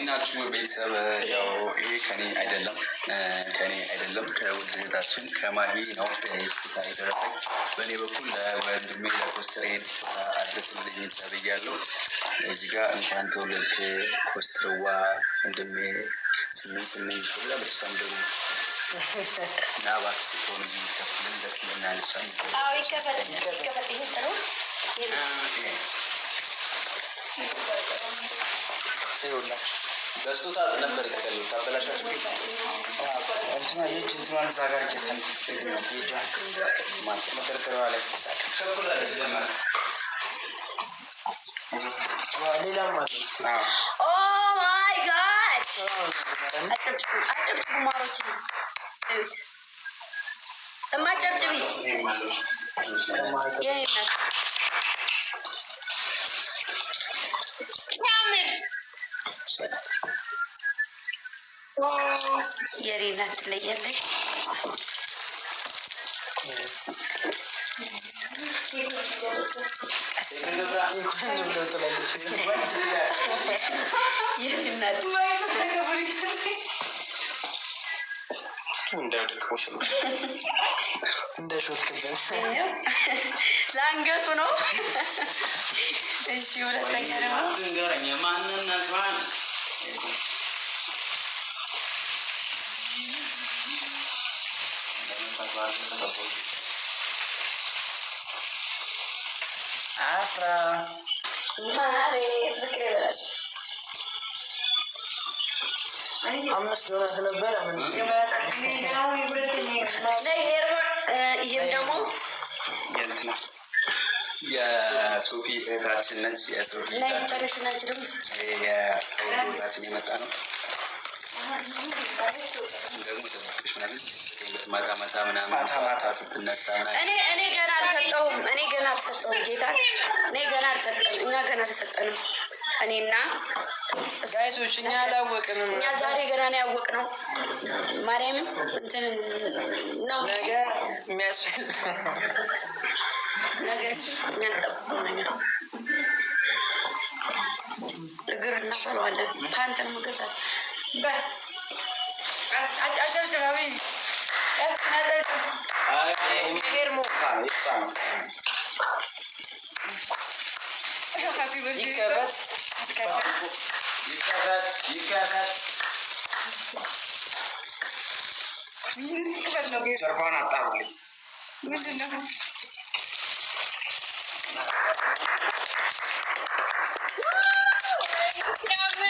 ናችሁ ቤተሰብ? ያው ይሄ ከኔ አይደለም ከውድ እህታችን ከማሂ ነው ስጦታ የደረሰኝ። በእኔ በኩል ለወንድሜ ለኮስትሬ ስጦታ አድርስልኝ ተብያለሁ። እዚህ ጋር እንኳን ተወለድክ ኮስትርዋ ወንድሜ 8 ብላ በሷም ደግሞ እና እባክህ ስትሆን እዚህ ይከፍልን ደስ ይለናል። እሷን ይከፈት ይሄ ጥሩ ይኸውላችሁ በስጦታ ነበር የተከለው ታበላሻችሁ እንትና የእጅ እንትኗን እዛ ጋር መከርከሪዋ ላይ ሌላም አለ። ኦ ማይ ጋድ አጨብጭቡ ማሮች እማጨብጭቢ የኔ እናት የሪና ትለያለች። ለአንገቱ ነው። እሺ ሁለተኛ ደግሞ አፍራ ማሬ ፍቅሬ በላል 5 ዶላር ነበር። ይሄም ደግሞ የሶፊ እህታችን ነች። የሶፊ እህታችን የመጣ ነው። ደግሞ ማታ ምናምን ስትነሳ እኔ ገና አልሰጠውም። ጌታ እኛ ገና አልሰጠንም። እኔና ጋይሶች እኛ አላወቅንም። እኛ ዛሬ ገና ነው ያወቅነው። ማርያም እንትን ነው ነገ የሚያስፈልግ ነገር የሚያንጠብቁ ነገር እግር እናፈለዋለን። ፓንተር መገዛት አጨብጭባዊ ጀርባን አጣሩልኝ። ምንድን ነው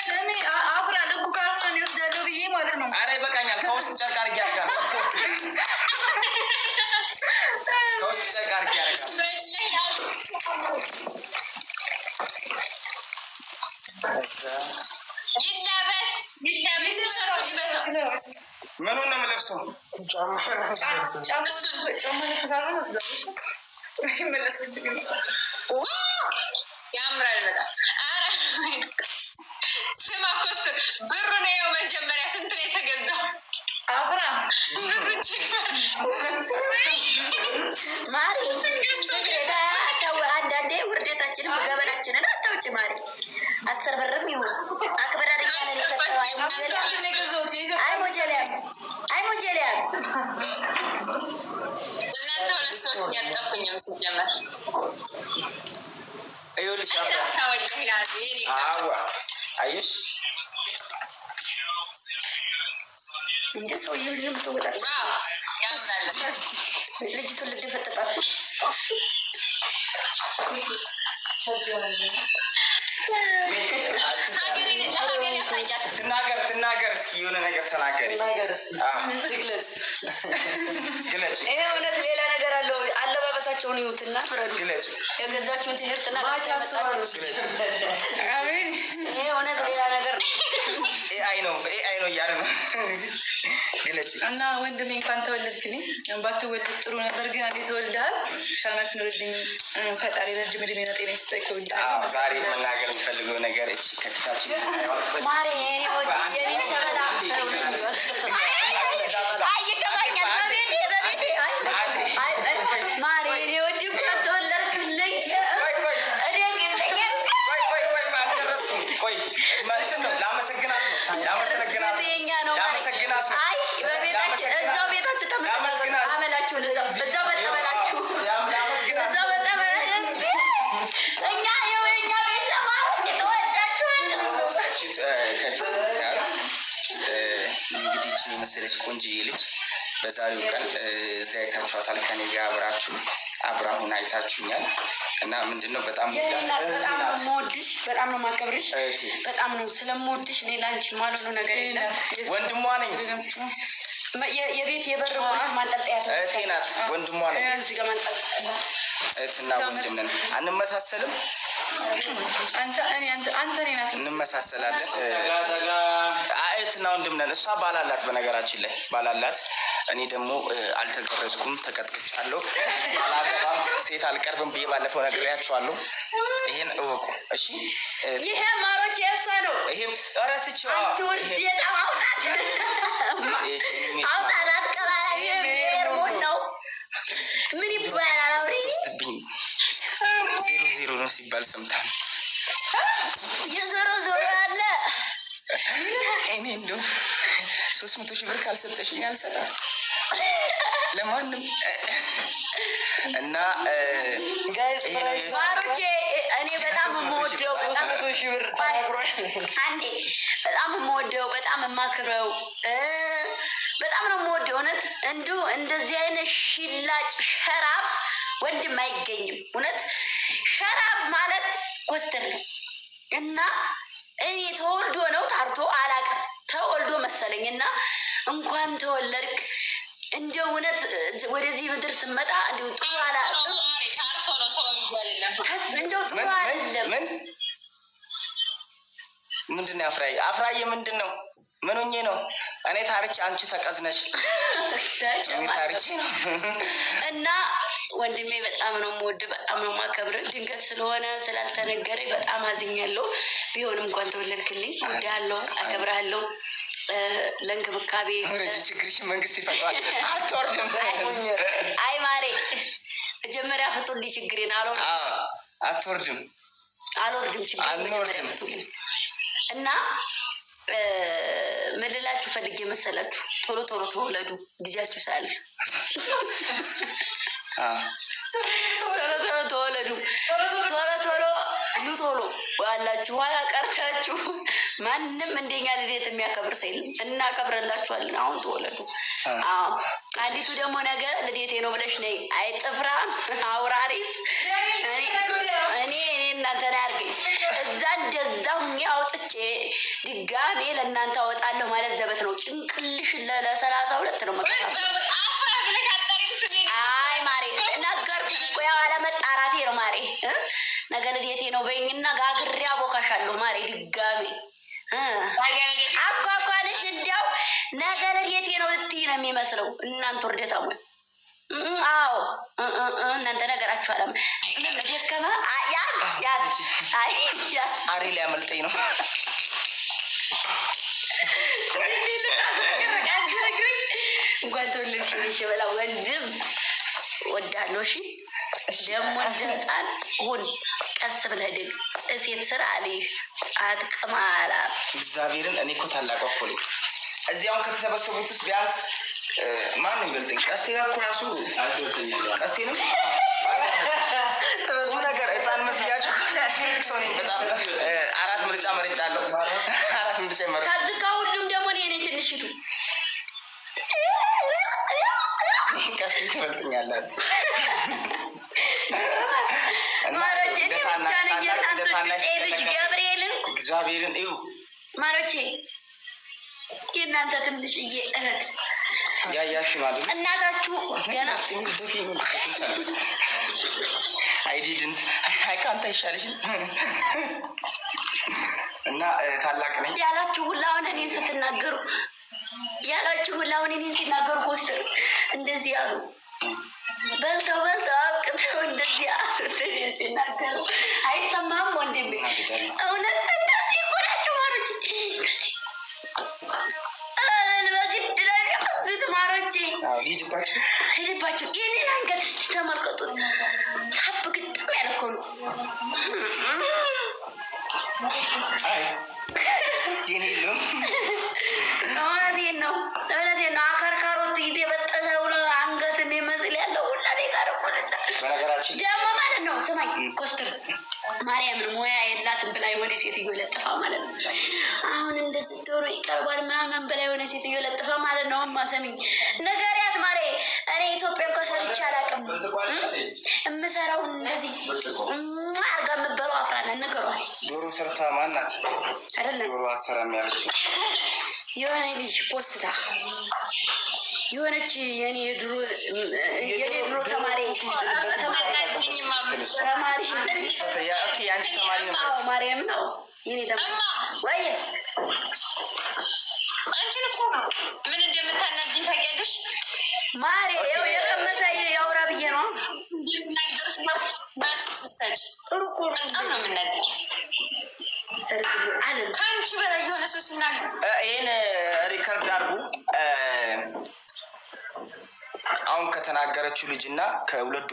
ስሚ አፍራ ልቡ ካልሆነ ይወስዳለሁ ብዬ ማለት ነው። ኧረ ይበቃኛል። ከውስጥ ጨርቅ አድርጌ ያደርጋል። ምኑን ነው የምለብሰው? ያምራል በጣም። ስማ ኮስተር ብሩ ነው ያው መጀመሪያ ስንት ነው የተገዛው? አብራ ማሪ ስግሬታ አንዳንዴ ውርደታችንን መገበናችንን አታውጭ ማሪ 10 ብርም ይሁን አክብራሪ ያለ ነው። አይ ሞጀሊያም እናንተ ሁለት ሰዎች ያጣቁኛም ሲጀመር ይኸውልሽ አይሽ እንደ ሰውዬው ልጅ ምትወጣ ልጅቱ ልትፈጠጣት ትናገር እስኪ የሆነ ነገር ተናገሪ። ትግለጽ ግለጭ። ይሄ እውነት ሌላ ነገር አለው። አለባበሳቸውን ይዩትና ፍረዱ። ግለጭ። የገዛችሁን ትምህርትና አሜን። ይሄ እውነት ሌላ ነገር አይ ነው እያለ ነው። ግለጭ እና ወንድሜ እንኳን ተወለድክልኝ። ባትወለድ ጥሩ ነበር፣ ግን አንዴ ተወልደሃል። ሻመት ኑርልኝ። ፈጣሪ ረጅም እድሜ እና ጤና ይስጥህ። ዛሬ መናገር የምፈልገው ነገር እቺ ከፊታችን ማሪ የኔ ተበላ አይገባኛል። በቤቴ ማሪ የኔ ወድ እንኳን ተወለድክልኝ። ላመሰግናት ነው። አይ በቤታችን እዛው ቤታችሁ ተመሳሳይ አመላችሁን እዛው በተበላችሁ እዛው በተበላችሁ እኛ የኛ ቤት ለማለት ተወዳችኋል። ከፊት እንግዲህ እቺ መሰለች ቆንጆዬ ልጅ በዛሬው ቀን እዚያ አይታችኋታል። ከኔ ጋር አብራሁን አይታችሁኛል። እና ምንድነው በጣም የምወድሽ በጣም ነው የማከብርሽ በጣም ነው ስለምወድሽ እኔ ላንቺ ማለት ነው ነገር የለም። ወንድሟ ነኝ የቤት የበር ማንጠልጠያ እህቴ ናት። ወንድሟ ነኝ እዚህ ጋር ማንጠልጠያ እህትና ወንድም ነን። አንመሳሰልም። አንተ ናት እንመሳሰላለን። እህትና ወንድም ነን። እሷ ባላላት በነገራችን ላይ ባላላት እኔ ደግሞ አልተገረዝኩም፣ ተቀጥቅጫለሁ። አላገባም፣ ሴት አልቀርብም ብዬ ባለፈው ነግሬያችኋለሁ። ይሄን እወቁ እሺ። ይሄ ማሮች የእሷ ነው። ይሄም ረስቼው ምን ይባላል? ትወስድብኝ 0-0 ነው ሲባል ሰምታል። የዞሮ አለ እኔ እንደው 300 ሺህ ብር ካልሰጠሽኝ አልሰጣም ለማንም። እና ማሮቼ እኔ በጣም የምወደው 300 ሺህ ብር ተናግሯል። አንዴ በጣም የምወደው በጣም የማክረው በጣም ነው የምወደው። እውነት እንደው እንደዚህ አይነት ሽላጭ ሸራፍ ወንድም አይገኝም። እውነት ሸራፍ ማለት ኮስተር ነው። እና እኔ ተወልዶ ነው ታርቶ አላውቅም፣ ተወልዶ መሰለኝ። እና እንኳን ተወለድክ እንደው እውነት ወደዚህ ምድር ስመጣ እንደው ጥሩ አላውቅም፣ እንደው ጥሩ አይደለም። ምንድነው አፍራዬ ምንድነው? ምን ሆኜ ነው እኔ ታርቼ አንቺ ተቀዝነሽ? እኔ ታርቼ ነው። እና ወንድሜ በጣም ነው የምወድ በጣም ነው የማከብር። ድንገት ስለሆነ ስላልተነገረኝ በጣም አዝኛለሁ። ቢሆንም እንኳን ተወለድክልኝ፣ እወድሃለሁ፣ አከብርሃለሁ። ለእንክብካቤ ችግርሽን መንግስት ይፈታዋል። አትወርድም። አይ ማሬ መጀመሪያ ፍቱልኝ ችግሬን። አትወርድም ችግር እና ምን ልላችሁ ፈልጌ መሰላችሁ? ቶሎ ተወለዱ፣ ጊዜያችሁ ሳያልፍ ቶሎ ተወለዱ። ቶሎ ዋላችሁ ኋላ ቀርታችሁ ማንም እንደኛ ልደት የሚያከብር ሰው የለም። እናከብረላችኋለን። አሁን ተወለዱ። አንዲቱ ደግሞ ነገ ልደቴ ነው ብለሽ ነይ። አይጥፍራም አውራሪስ እኔ እናንተ ላይ አድርገኝ እዛ እንደዛ ሁኜ አውጥቼ ድጋሜ ለእናንተ አወጣለሁ ማለት ዘበት ነው። ጭንቅልሽን ለ32 ነው መከፋፈል። አይ ማሬ ነገርኩሽ እኮ ያው አለመጣራቴ ነው ማሬ። ነገ ልደቴ ነው በይኝና ጋግሬ አቦካሻለሁ ማሬ ድጋሜ። አኳኳንሽ እንዲያው ነገ ልደቴ ነው ልትይ ነው የሚመስለው እናንተ ወርደታሙ። አዎ እናንተ ነገራችሁ አለም ደከመ ያዝ አሬ ሊያመልጠኝ ነው። እንኳን ተወለድሽ በላ ወንድም ወዳለሁ። እሺ ደግሞ እንደ ህፃን ሁን፣ ቀስ ብለህ ድግ እሴት ስራ አለሽ አትቀማላ። እግዚአብሔርን እኔ እኮ ታላቅ እኮ ነኝ። እዚያውን ከተሰበሰቡት ውስጥ ቢያንስ ማንም ይበልጠኝ። ቀስቴ ጋር እኮ ራሱ ቀስቴንም ብዙ ነገር ህፃን መስያችሁ ሰው ነኝ። በጣም 4 ምርጫ መርጫለሁ። 4 ምርጫ መርጫ ከዚህ ከሁሉም ደግሞ እኔ ነኝ ትንሽቱ። ቀስቴ ትበልጥኛለህ። ማሮቼ እኔ ብቻ ነኝ የእናንተ ልጅ ገብርኤልን እግዚአብሔርን እዩ ማሮቼ የእናንተ ትንሽዬ እህት ያያችሁ ማለት ነው። እናታችሁ ገና አይዲድንት አይካንታ ይሻልሽ እና ታላቅ ነኝ ያላችሁ ሁላውን እኔን ስትናገሩ ሲናገሩ ኮስተር እንደዚህ አሉ። በልተው አብቅተው እንደዚህ አሉ ሲናገሩ አይሰማም ወንድሜ። እውነት እንደዚህ እኮ ናችሁ ማሮቼ። በግድ ላይ ያስዱት ማሮቼ። ሂድባችሁ የኔን አንገት እስቲ ተመልከቱት። ሳብ ግጥም ያለ እኮ ነው። ዲን የለም። እውነቴን ነው። አከርካሮት እየበጠሰው ነው አንገት የሚመስል ያለው ሁላ ጋር እኮ በነገራችን ደግሞ ማለት ነው። ስማኝ ኮስትር ማርያምን ሙያ የላትም ብላ የሆነ ሴትዮ ለጥፋ ማለት ነው። አሁን እንደዚህ ዶሮ ይቀርባል ምናምን ብላ የሆነ ሴትዮ ለጥፋ ማለት ነው። ማሰሚኝ ነገሪያት ማሬ እኔ ኢትዮጵያ እንኳን ሰርቼ አላውቅም። የምሰራው እንደዚህ አርጋ የምበለው አፍራና ነገሯል። ዶሮ ሰርታ ማናት አይደለም ዶሮ አትሰራም ያለችው የሆነ ልጅ ፖስታ የሆነች የኔ የድሮ ተማሪ ማርያም ነው የኔ ተማሪ ወይ አንቺን እኮ ነው ምን እንደምታናጅኝ ታውቂያለሽ? ማሬ ይኸው የቀመሰ ያውራ ብዬ ነው ነገሮች መልስ ስትሰጪ ጥሩ እኮ በጣም ነው የምናደድ ከአንቺ በላይ የሆነ ሰው ሲናገር ይሄን ሪከርድ አድርጉ። አሁን ከተናገረችው ልጅ እና ከሁለት